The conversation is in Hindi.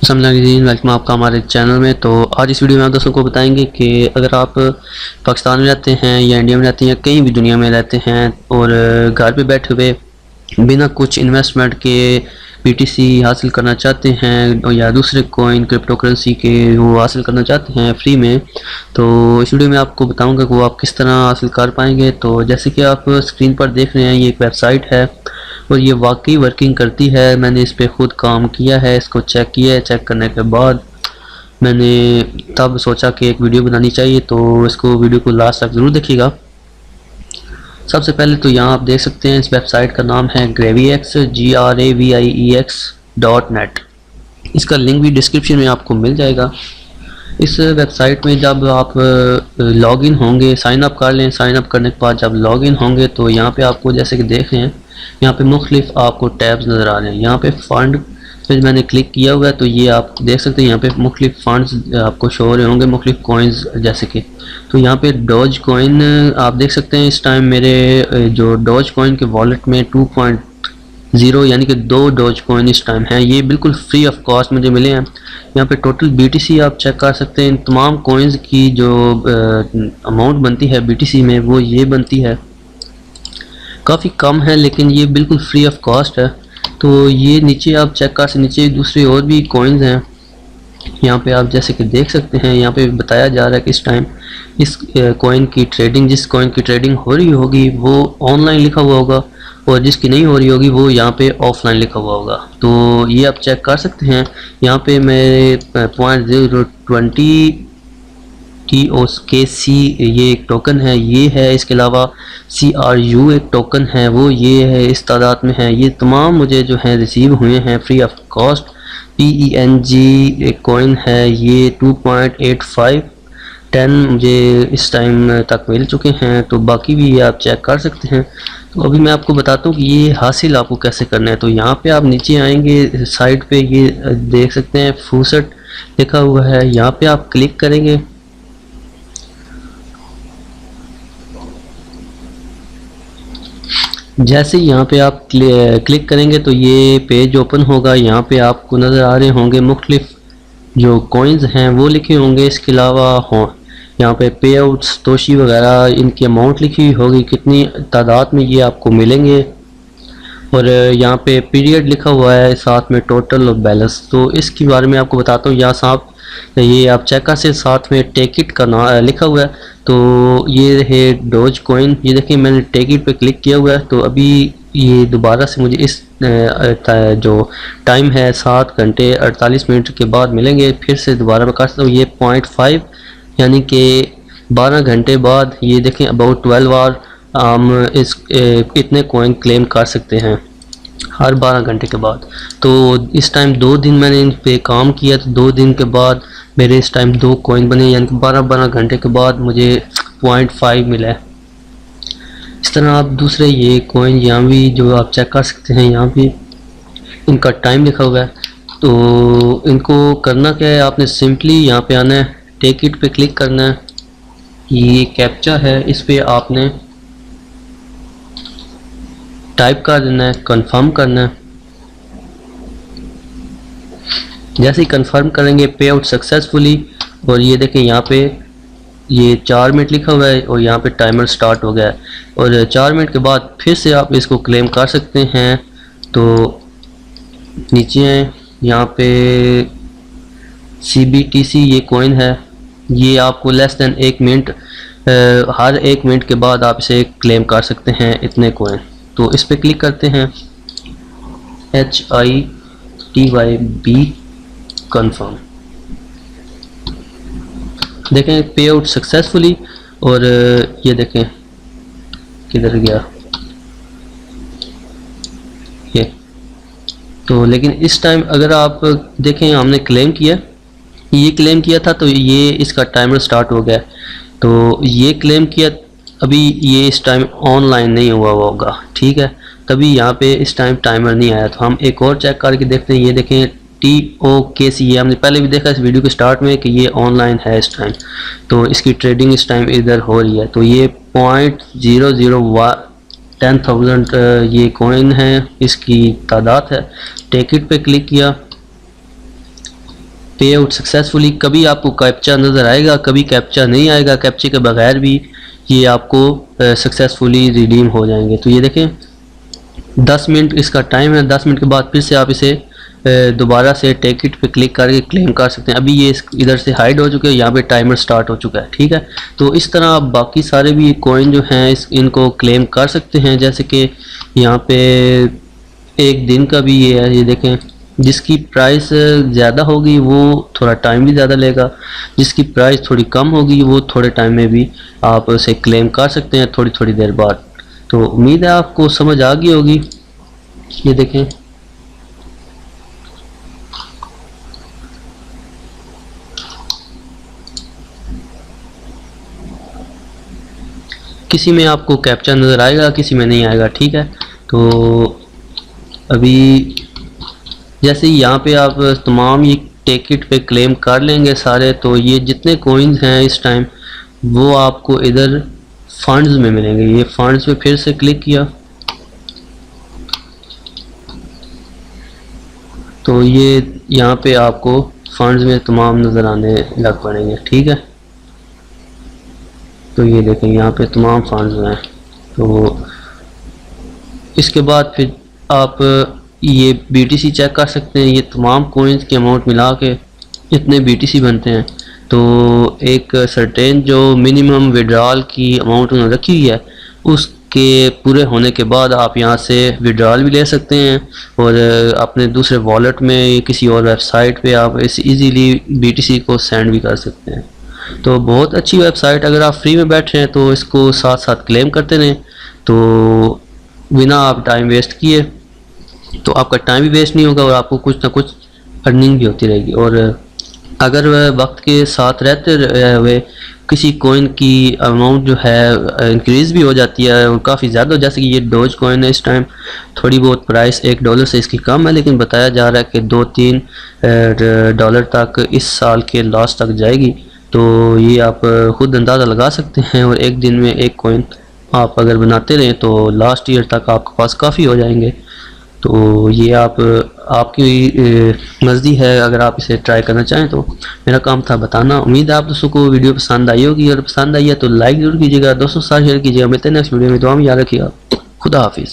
अस्सलामुअलैकुम, वेलकम आपका हमारे चैनल में। तो आज इस वीडियो में आप दोस्तों को बताएंगे कि अगर आप पाकिस्तान में रहते हैं या इंडिया में रहते हैं या कहीं भी दुनिया में रहते हैं और घर पे बैठे हुए बिना कुछ इन्वेस्टमेंट के BTC हासिल करना चाहते हैं या दूसरे कोइन क्रिप्टो करेंसी के वो हासिल करना चाहते हैं फ्री में, तो इस वीडियो में आपको बताऊंगा कि वो आप किस तरह हासिल कर पाएंगे। तो जैसे कि आप स्क्रीन पर देख रहे हैं, ये एक वेबसाइट है और ये वाकई वर्किंग करती है। मैंने इस पर ख़ुद काम किया है, इसको चेक किया है। चेक करने के बाद मैंने तब सोचा कि एक वीडियो बनानी चाहिए, तो इसको वीडियो को लास्ट तक ज़रूर देखिएगा। सबसे पहले तो यहाँ आप देख सकते हैं इस वेबसाइट का नाम है Graviex GRAVIEX.net। इसका लिंक भी डिस्क्रिप्शन में आपको मिल जाएगा। इस वेबसाइट में जब आप लॉगिन होंगे, साइन अप कर लें, साइन अप करने के बाद जब लॉगिन होंगे तो यहाँ पे आपको जैसे कि देख रहे हैं यहाँ पे मुख्तलिफ आपको टैब्स नज़र आ रहे हैं। यहाँ पे फंड पे मैंने क्लिक किया हुआ है तो ये आप देख सकते हैं यहाँ पे मुख्तलिफ फंड्स आपको शो हो रहे होंगे, मुख्तलिफ कॉइन्स जैसे कि। तो यहाँ पे डॉज कॉइन आप देख सकते हैं। इस टाइम मेरे जो डॉज कॉइन के वॉलेट में 2.0 यानी कि 2 डॉज कॉइन इस टाइम हैं। ये बिल्कुल फ्री ऑफ कॉस्ट मुझे मिले हैं। यहाँ पे टोटल BTC आप चेक कर सकते हैं। तमाम कॉइन्स की जो अमाउंट बनती है BTC में वो ये बनती है, काफ़ी कम है लेकिन ये बिल्कुल फ्री ऑफ कॉस्ट है। तो ये नीचे आप चेक कर सकते, नीचे दूसरे और भी कॉइन्स हैं। यहाँ पे आप जैसे कि देख सकते हैं यहाँ पे बताया जा रहा है कि इस टाइम इस कॉइन की ट्रेडिंग, जिस कॉइन की ट्रेडिंग हो रही होगी वो ऑनलाइन लिखा हुआ होगा और जिसकी नहीं हो रही होगी वो यहाँ पे ऑफलाइन लिखा हुआ होगा। तो ये आप चेक कर सकते हैं। यहाँ पे मेरे 0.020 TOKC ये एक टोकन है, ये है। इसके अलावा CRU एक टोकन है, वो ये है, इस तादाद में है। ये तमाम मुझे जो है रिसीव हुए हैं फ्री ऑफ कॉस्ट। PENG एक कॉइन है, ये 2.8510 मुझे इस टाइम तक मिल चुके हैं। तो बाकी भी आप चेक कर सकते हैं। तो अभी मैं आपको बताता हूँ कि ये हासिल आपको कैसे करना है। तो यहाँ पे आप नीचे आएंगे, साइड पे ये देख सकते हैं फूसट लिखा हुआ है, यहाँ पे आप क्लिक करेंगे। जैसे यहाँ पे आप क्लिक करेंगे तो ये पेज ओपन होगा। यहाँ पे आपको नज़र आ रहे होंगे मुख्तलिफ जो कॉइन्स हैं वो लिखे होंगे। इसके अलावा यहाँ पे पे आउट्स, तोशी वगैरह, इनकी अमाउंट लिखी हुई होगी, कितनी तादाद में ये आपको मिलेंगे। और यहाँ पे पीरियड लिखा हुआ है, साथ में टोटल और बैलेंस। तो इसके बारे में आपको बताता हूँ। यहाँ साथ ये आप चेक कर सकते, साथ में टेक इट का नाम लिखा हुआ है। तो ये है डॉज कॉइन, ये देखिए मैंने टेक इट पे क्लिक किया हुआ है। तो अभी ये दोबारा से मुझे इस जो टाइम है 7 घंटे 48 मिनट के बाद मिलेंगे। फिर से दोबारा मैं कर सकता हूँ। ये 0.5 यानी कि 12 घंटे बाद ये देखें अबाउट 12 आवर हम इस इतने कॉइन क्लेम कर सकते हैं हर 12 घंटे के बाद। तो इस टाइम 2 दिन मैंने इन पे काम किया, तो 2 दिन के बाद मेरे इस टाइम 2 कॉइन बने, यानी कि 12 घंटे के बाद मुझे 0.5 मिला है। इस तरह आप दूसरे ये कॉइन यहाँ भी जो आप चेक कर सकते हैं, यहाँ भी इनका टाइम लिखा हुआ है। तो इनको करना क्या है, आपने सिंपली यहाँ पे आना है, टेक इट पे क्लिक करना है। ये कैप्चा है, इस पे आपने टाइप कर देना है, कंफर्म करना है। जैसे ही कंफर्म करेंगे पे आउट सक्सेसफुली, और ये देखें यहाँ पे ये 4 मिनट लिखा हुआ है और यहाँ पे टाइमर स्टार्ट हो गया है। और 4 मिनट के बाद फिर से आप इसको क्लेम कर सकते हैं। तो नीचे हैं, यहाँ पे CBTC ये कॉइन है, ये आपको लेस देन 1 मिनट, हर 1 मिनट के बाद आप इसे क्लेम कर सकते हैं इतने कॉइन। तो इस पे क्लिक करते हैं, HITYB कंफर्म। देखें पे आउट सक्सेसफुली, और ये देखें किधर गया ये। तो लेकिन इस टाइम अगर आप देखें, हमने क्लेम किया, ये क्लेम किया था तो ये इसका टाइमर स्टार्ट हो गया। तो ये क्लेम किया, अभी ये इस टाइम ऑनलाइन नहीं हुआ होगा, ठीक है, तभी यहाँ पे इस टाइम टाइमर नहीं आया। तो हम एक और चेक करके देखते हैं। ये देखें TOKC, ये हमने पहले भी देखा इस वीडियो के स्टार्ट में कि ये ऑनलाइन है इस टाइम। तो इसकी ट्रेडिंग इस टाइम इधर हो रही है। तो ये 0.010,000 ये कॉइन है, इसकी तादाद है। टेक इट पे क्लिक किया, पे आउट सक्सेसफुली। कभी आपको कैप्चा नज़र आएगा, कभी कैप्चा नहीं आएगा, कैप्चे के बगैर भी ये आपको सक्सेसफुली रिडीम हो जाएंगे। तो ये देखें 10 मिनट इसका टाइम है, 10 मिनट के बाद फिर से आप इसे दोबारा से टेक इट पे क्लिक करके क्लेम कर सकते हैं। अभी ये इधर से हाइड हो चुके हैं, यहाँ पे टाइमर स्टार्ट हो चुका है, ठीक है। तो इस तरह आप बाकी सारे भी कॉइन जो हैं इनको क्लेम कर सकते हैं। जैसे कि यहाँ पे एक दिन का भी ये है, ये देखें जिसकी प्राइस ज़्यादा होगी वो थोड़ा टाइम भी ज़्यादा लेगा, जिसकी प्राइस थोड़ी कम होगी वो थोड़े टाइम में भी आप उसे क्लेम कर सकते हैं थोड़ी थोड़ी देर बाद। तो उम्मीद है आपको समझ आ गई होगी। ये देखें किसी में आपको कैप्चा नज़र आएगा, किसी में नहीं आएगा, ठीक है। तो अभी जैसे यहाँ पे आप तमाम ये टिकट पे क्लेम कर लेंगे सारे, तो ये जितने कॉइन्स हैं इस टाइम वो आपको इधर फंड्स में मिलेंगे। ये फंड्स पे फिर से क्लिक किया तो ये यहाँ पे आपको फंड्स में तमाम नज़र आने लग पड़ेंगे, ठीक है। तो ये देखें यहाँ पे तमाम फंड्स हैं। तो इसके बाद फिर आप ये BTC चेक कर सकते हैं। ये तमाम कॉइन्स के अमाउंट मिला के इतने BTC बनते हैं। तो एक सर्टेन जो मिनिमम विड्रॉल की अमाउंट उन्होंने रखी हुई है उसके पूरे होने के बाद आप यहाँ से विड्रॉल भी ले सकते हैं और अपने दूसरे वॉलेट में किसी और वेबसाइट पे आप इस इजीली BTC को सेंड भी कर सकते हैं। तो बहुत अच्छी वेबसाइट, अगर आप फ्री में बैठे हैं तो इसको साथ साथ क्लेम करते रहें। तो बिना आप टाइम वेस्ट किए तो आपका टाइम भी वेस्ट नहीं होगा और आपको कुछ ना कुछ अर्निंग भी होती रहेगी। और अगर वह वक्त के साथ रहते हुए किसी कॉइन की अमाउंट जो है इंक्रीज़ भी हो जाती है और काफ़ी ज़्यादा, जैसे कि ये डोज कॉइन है इस टाइम थोड़ी बहुत प्राइस $1 से इसकी कम है, लेकिन बताया जा रहा है कि $2-3 तक इस साल के लास्ट तक जाएगी। तो ये आप ख़ुद अंदाज़ा लगा सकते हैं। और एक दिन में एक कॉइन आप अगर बनाते रहें तो लास्ट ईयर तक आपके पास काफ़ी हो जाएंगे। तो ये आपकी मर्ज़ी है, अगर आप इसे ट्राई करना चाहें तो। मेरा काम था बताना। उम्मीद है आप दोस्तों को वीडियो पसंद आई होगी, और पसंद आई है तो लाइक ज़रूर कीजिएगा, दोस्तों के साथ शेयर कीजिएगा। मिलते हैं नेक्स्ट वीडियो में। दुआ में याद रखिएगा। खुदा हाफिज़।